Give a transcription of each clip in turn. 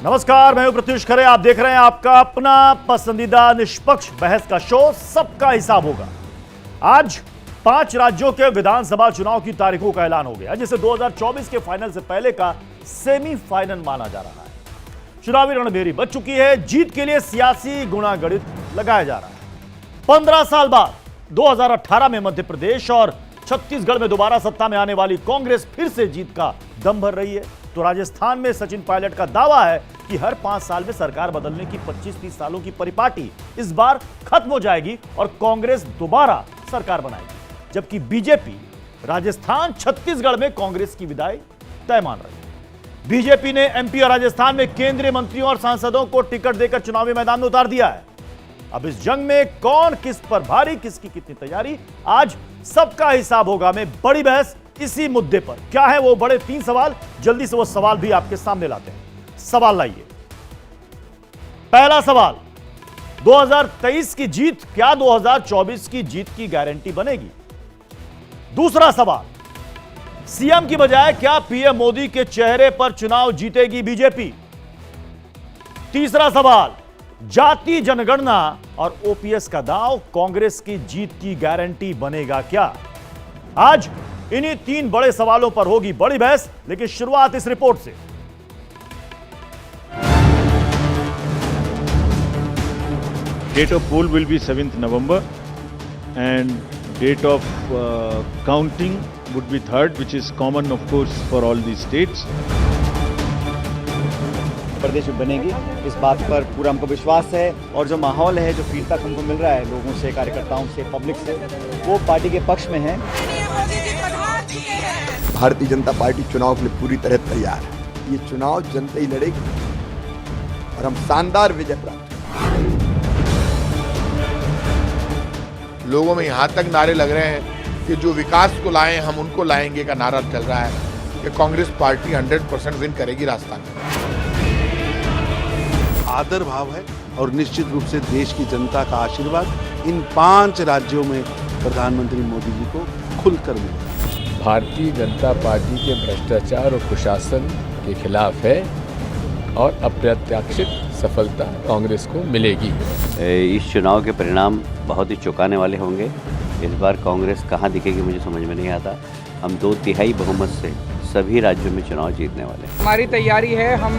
नमस्कार, मैं हूं प्रत्युष खरे। आप देख रहे हैं आपका अपना पसंदीदा निष्पक्ष बहस का शो सबका हिसाब होगा। आज 5 राज्यों के विधानसभा चुनाव की तारीखों का ऐलान हो गया, जिसे 2024 के फाइनल से पहले का सेमीफाइनल माना जा रहा है। चुनावी रणभेरी बच चुकी है, जीत के लिए सियासी गुणागणित लगाया जा रहा है। 15 साल बाद 2018 में मध्य प्रदेश और छत्तीसगढ़ में दोबारा सत्ता में आने वाली कांग्रेस फिर से जीत का दम भर रही है, तो राजस्थान में सचिन पायलट का दावा है कि हर 5 साल में सरकार बदलने की 25-30 सालों की परिपाटी इस बार खत्म हो जाएगी और कांग्रेस दोबारा सरकार बनाएगी, जबकि बीजेपी राजस्थान छत्तीसगढ़ में कांग्रेस की विदाई तय मान रही है। बीजेपी ने एमपी और राजस्थान में केंद्रीय मंत्रियों और सांसदों को टिकट देकर चुनावी मैदान में उतार दिया है। अब इस जंग में कौन किस पर भारी, किसकी कितनी तैयारी, आज सबका हिसाब होगा में बड़ी बहस इसी मुद्दे पर। क्या है वो बड़े 3 सवाल, जल्दी से वो सवाल भी आपके सामने लाते हैं। सवाल लाइए। पहला सवाल, 2023 की जीत क्या 2024 की जीत की गारंटी बनेगी? दूसरा सवाल, सीएम की बजाय क्या पीएम मोदी के चेहरे पर चुनाव जीतेगी बीजेपी? तीसरा सवाल, जाति जनगणना और ओपीएस का दांव कांग्रेस की जीत की गारंटी बनेगा क्या? आज इन्हीं 3 बड़े सवालों पर होगी बड़ी बहस, लेकिन शुरुआत इस रिपोर्ट से। Date of poll will be 7th November and date of counting would be 3rd, which is common of course for all these states. प्रदेश में बनेगी, इस बात पर पूरा हमको विश्वास है और जो माहौल है, जो फीडबैक हमको मिल रहा है लोगों से, कार्यकर्ताओं से, पब्लिक से, वो पार्टी के पक्ष में है। भारतीय जनता पार्टी चुनाव के लिए पूरी तरह तैयार है। ये चुनाव जनता ही लड़ेगी और हम शानदार विजय प्राप्त। लोगों में यहाँ तक नारे लग रहे हैं कि जो विकास को लाए हम उनको लाएंगे का नारा चल रहा है कि कांग्रेस पार्टी 100% विन करेगी राजस्थान में। आदर भाव है और निश्चित रूप से देश की जनता का आशीर्वाद इन 5 राज्यों में प्रधानमंत्री मोदी जी को खुलकर मिलेगा। भारतीय जनता पार्टी के भ्रष्टाचार और कुशासन के खिलाफ है और अप्रत्याशित सफलता कांग्रेस को मिलेगी। इस चुनाव के परिणाम बहुत ही चौंकाने वाले होंगे। इस बार कांग्रेस कहां दिखेगी मुझे समझ में नहीं आता। हम 2/3 बहुमत से सभी राज्यों में चुनाव जीतने वाले हैं। हमारी तैयारी है, हम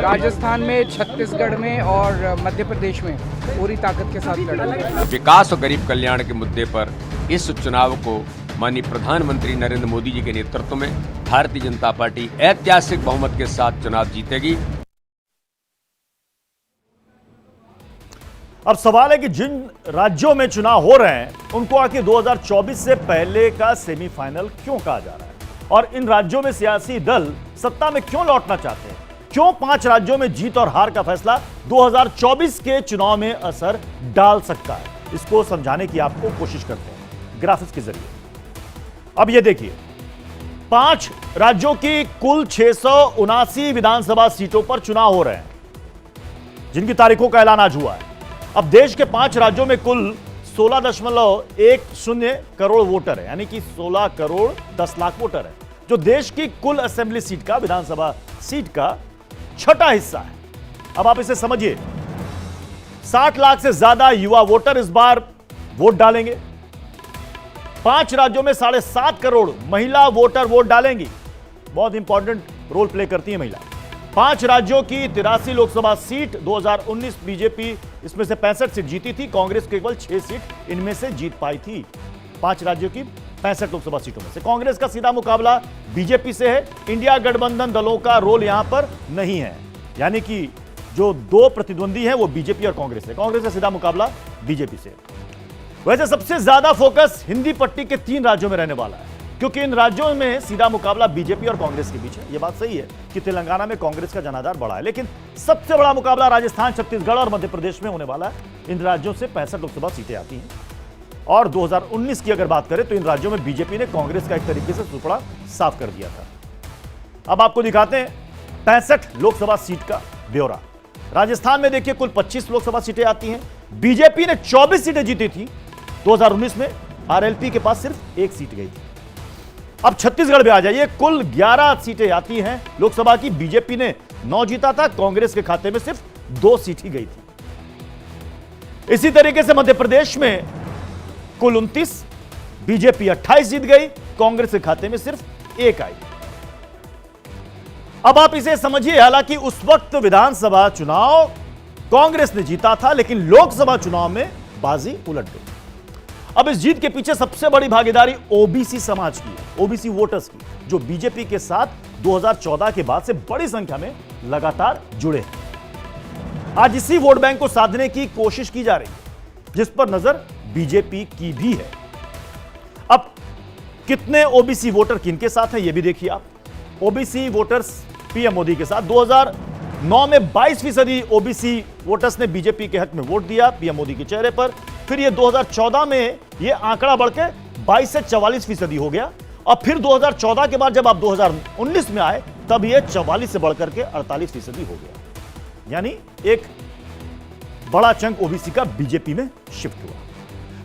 राजस्थान में, छत्तीसगढ़ में और मध्य प्रदेश में पूरी ताकत के साथ लड़ेंगे। विकास और गरीब कल्याण के मुद्दे पर इस चुनाव को माननीय प्रधानमंत्री नरेंद्र मोदी जी के नेतृत्व में भारतीय जनता पार्टी ऐतिहासिक बहुमत के साथ चुनाव जीतेगी। अब सवाल है कि जिन राज्यों में चुनाव हो रहे हैं उनको आखिर 2024 से पहले का सेमीफाइनल क्यों कहा जा रहा है, और इन राज्यों में सियासी दल सत्ता में क्यों लौटना चाहते हैं? क्यों 5 राज्यों में जीत और हार का फैसला 2024 के चुनाव में असर डाल सकता है? इसको समझाने की आपको कोशिश करते हैं ग्राफिक्स के जरिए। अब यह देखिए, 5 राज्यों की कुल 679 विधानसभा सीटों पर चुनाव हो रहे हैं, जिनकी तारीखों का ऐलान आज हुआ है। अब देश के 5 राज्यों में कुल 16.10 करोड़ वोटर है, यानी कि 16 करोड़ 10 लाख वोटर है, जो देश की कुल असेंबली सीट का, विधानसभा सीट का 6ठा हिस्सा है। अब आप इसे समझिए, 60 लाख से ज्यादा युवा वोटर इस बार वोट डालेंगे। 5 राज्यों में 7.5 करोड़ महिला वोटर वोट डालेंगी। बहुत इंपॉर्टेंट रोल प्ले करती है महिला। 5 राज्यों की 83 लोकसभा सीट 2019 बीजेपी इसमें से 65 सीट जीती थी, कांग्रेस केवल 6 सीट इनमें से जीत पाई थी। 5 राज्यों की 65 लोकसभा सीटों में से कांग्रेस का सीधा मुकाबला बीजेपी से है। इंडिया गठबंधन दलों का रोल यहां पर नहीं है, यानी कि जो 2 प्रतिद्वंदी हैं वो बीजेपी और कांग्रेस है। कांग्रेस का सीधा मुकाबला बीजेपी से। वैसे सबसे ज्यादा फोकस हिंदी पट्टी के 3 राज्यों में रहने वाला है, क्योंकि इन राज्यों में सीधा मुकाबला बीजेपी और कांग्रेस के बीच है। यह बात सही है कि तेलंगाना में कांग्रेस का जनाधार बढ़ा है, लेकिन सबसे बड़ा मुकाबला राजस्थान, छत्तीसगढ़ और मध्य प्रदेश में होने वाला है। इन राज्यों से 65 लोकसभा सीटें आती हैं, और 2019 की अगर बात करें तो इन राज्यों में बीजेपी ने कांग्रेस का एक तरीके से सुपड़ा साफ कर दिया था। अब आपको दिखाते हैं 65 लोकसभा सीट का ब्यौरा। राजस्थान में देखिए कुल 25 लोकसभा सीटें आती हैं। बीजेपी ने 24 सीटें जीती थी 2019 में, आरएलपी के पास सिर्फ 1 सीट गई थी। अब छत्तीसगढ़ में आ जाइए, कुल 11 सीटें आती हैं लोकसभा की, बीजेपी ने 9 जीता था, कांग्रेस के खाते में सिर्फ 2 सीट ही गई थी। इसी तरीके से मध्य प्रदेश में कुल 29, बीजेपी 28 जीत गई, कांग्रेस के खाते में सिर्फ 1 आई। अब आप इसे समझिए, हालांकि उस वक्त विधानसभा चुनाव कांग्रेस ने जीता था, लेकिन लोकसभा चुनाव में बाजी उलट गई। अब इस जीत के पीछे सबसे बड़ी भागीदारी ओबीसी समाज की है, ओबीसी वोटर्स की, जो बीजेपी के साथ 2014 के बाद से बड़ी संख्या में लगातार जुड़े हैं। आज इसी वोट बैंक को साधने की कोशिश की जा रही है, जिस पर नजर बीजेपी की भी है। अब कितने ओबीसी वोटर किनके साथ हैं यह भी देखिए आप। ओबीसी वोटर्स पीएम मोदी के साथ 2009 में 22% ओबीसी वोटर्स ने बीजेपी के हक में वोट दिया पीएम मोदी के चेहरे पर। फिर ये 2014 में ये आंकड़ा बढ़कर 22 से 44% हो गया, और फिर 2014 के बाद जब आप 2019 में आए तब ये 44 से बढ़कर के 48% हो गया। यानी एक बड़ा चंक ओबीसी का बीजेपी में शिफ्ट हुआ।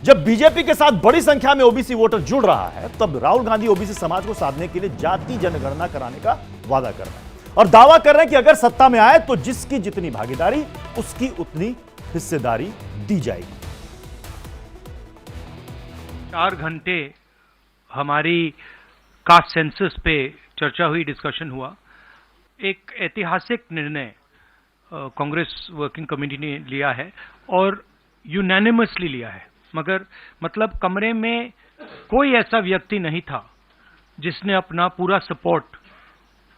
जब बीजेपी के साथ बड़ी संख्या में ओबीसी वोटर जुड़ रहा है, तब राहुल गांधी ओबीसी समाज को साधने के लिए जाति जनगणना कराने का वादा कर रहे हैं और दावा कर रहे हैं कि अगर सत्ता में आए तो जिसकी जितनी भागीदारी उसकी उतनी हिस्सेदारी दी जाएगी। 4 घंटे हमारी कास्ट सेंसस पे चर्चा हुई, डिस्कशन हुआ। एक ऐतिहासिक निर्णय कांग्रेस वर्किंग कमेटी ने लिया है और यूनानिमसली लिया है। मगर मतलब कमरे में कोई ऐसा व्यक्ति नहीं था जिसने अपना पूरा सपोर्ट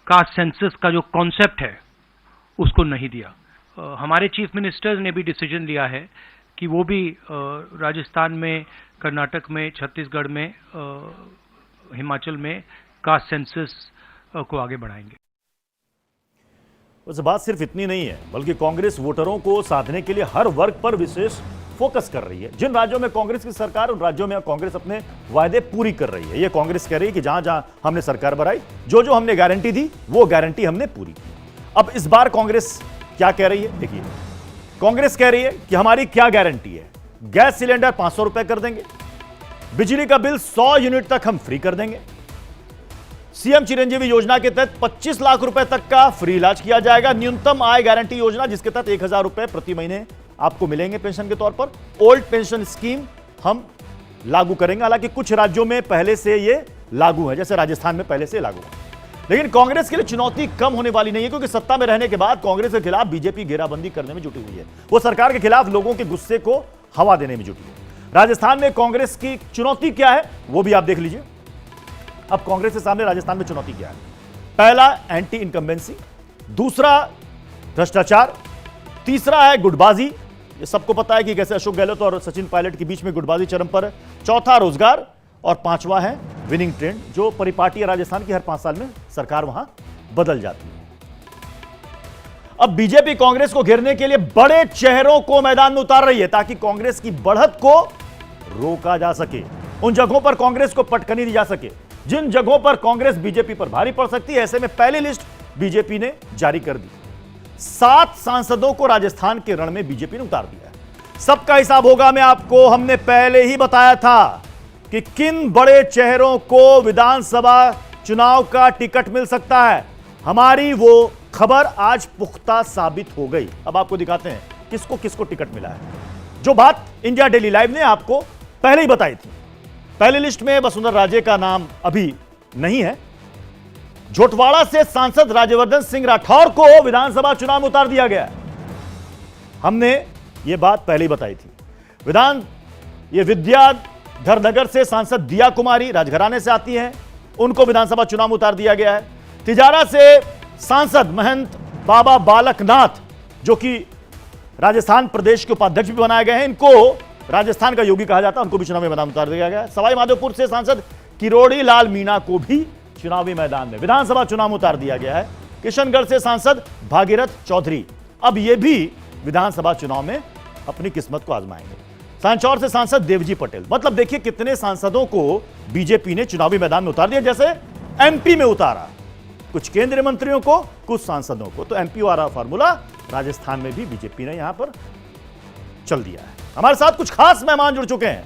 कास्ट सेंसस का जो कॉन्सेप्ट है उसको नहीं दिया। हमारे चीफ मिनिस्टर ने भी डिसीजन लिया है कि वो भी राजस्थान में, कर्नाटक में, छत्तीसगढ़ में, हिमाचल में कास्ट सेंसस को आगे बढ़ाएंगे। वैसे बात सिर्फ इतनी नहीं है, बल्कि कांग्रेस वोटरों को साधने के लिए हर वर्ग पर विशेष फोकस कर रही है। जिन राज्यों में कांग्रेस की सरकार, उन राज्यों में कांग्रेस अपने वायदे पूरी कर रही है। ये कांग्रेस कह रही है कि जहां जहां हमने सरकार बनाई, जो जो हमने गारंटी दी, वो गारंटी हमने पूरी की। अब इस बार कांग्रेस क्या कह रही है, देखिए। कांग्रेस कह रही है कि हमारी क्या गारंटी है। गैस सिलेंडर 500 रुपए कर देंगे, बिजली का बिल 100 यूनिट तक हम फ्री कर देंगे, सीएम चिरंजीवी योजना के तहत 25 लाख रुपए तक का फ्री इलाज किया जाएगा, न्यूनतम आय गारंटी योजना जिसके तहत 1000 रुपए प्रति महीने आपको मिलेंगे पेंशन के तौर पर, ओल्ड पेंशन स्कीम हम लागू करेंगे। हालांकि कुछ राज्यों में पहले से ये लागू है, जैसे राजस्थान में पहले से लागू है। लेकिन कांग्रेस के लिए चुनौती कम होने वाली नहीं है, क्योंकि सत्ता में रहने के बाद कांग्रेस के खिलाफ बीजेपी घेराबंदी करने में जुटी हुई है। वो सरकार के खिलाफ लोगों के गुस्से को हवा देने में जुटी है। राजस्थान में कांग्रेस की चुनौती क्या है वो भी आप देख लीजिए। अब कांग्रेस के सामने राजस्थान में चुनौती क्या है। पहला एंटी इनकम्बेंसी, दूसरा भ्रष्टाचार, तीसरा है गुटबाजी। ये सबको पता है कि कैसे अशोक गहलोत और सचिन पायलट के बीच में गुटबाजी चरम पर है। चौथा रोजगार, और पांचवा है विनिंग ट्रेंड, जो परिपाटी है राजस्थान की, हर 5 साल में सरकार वहां बदल जाती है। अब बीजेपी कांग्रेस को घेरने के लिए बड़े चेहरों को मैदान में उतार रही है, ताकि कांग्रेस की बढ़त को रोका जा सके। उन जगहों पर कांग्रेस को पटकनी दी जा सके जिन जगहों पर कांग्रेस बीजेपी पर भारी पड़ सकती है। ऐसे में पहली लिस्ट बीजेपी ने जारी कर दी। 7 सांसदों को राजस्थान के रण में बीजेपी ने उतार दिया है। सबका हिसाब होगा में आपको हमने पहले ही बताया था कि किन बड़े चेहरों को विधानसभा चुनाव का टिकट मिल सकता है। हमारी वो खबर आज पुख्ता साबित हो गई। अब आपको दिखाते हैं किसको किसको टिकट मिला है, जो बात इंडिया डेली लाइव ने आपको पहले ही बताई थी। पहली लिस्ट में वसुंधरा राजे का नाम अभी नहीं है। झोटवाड़ा से सांसद राज्यवर्धन सिंह राठौर को विधानसभा चुनाव में उतार दिया गया है। हमने ये बात पहले ही बताई थी। ये विद्याधर नगर से सांसद दिया कुमारी राजघराने से आती हैं, उनको विधानसभा चुनाव में उतार दिया गया है। तिजारा से सांसद महंत बाबा बालकनाथ, जो कि राजस्थान प्रदेश के उपाध्यक्ष भी बनाए गए हैं, इनको राजस्थान का योगी कहा जाता है, उनको भी चुनावी मैदान में उतार दिया गया है। सवाई माधोपुर से सांसद किरोड़ी लाल मीणा को भी चुनावी मैदान में विधानसभा चुनाव में उतार दिया गया है। किशनगढ़ से सांसद भागीरथ चौधरी अब ये भी विधानसभा चुनाव में अपनी किस्मत को आजमाएंगे। सांचौर से सांसद देवजी पटेल। मतलब देखिए कितने सांसदों को बीजेपी ने चुनावी मैदान में उतार दिया। जैसे एमपी में उतारा कुछ केंद्रीय मंत्रियों को, कुछ सांसदों को, तो एमपी वाला फार्मूला राजस्थान में भी बीजेपी ने यहां पर चल दिया है। हमारे साथ कुछ खास मेहमान जुड़ चुके हैं।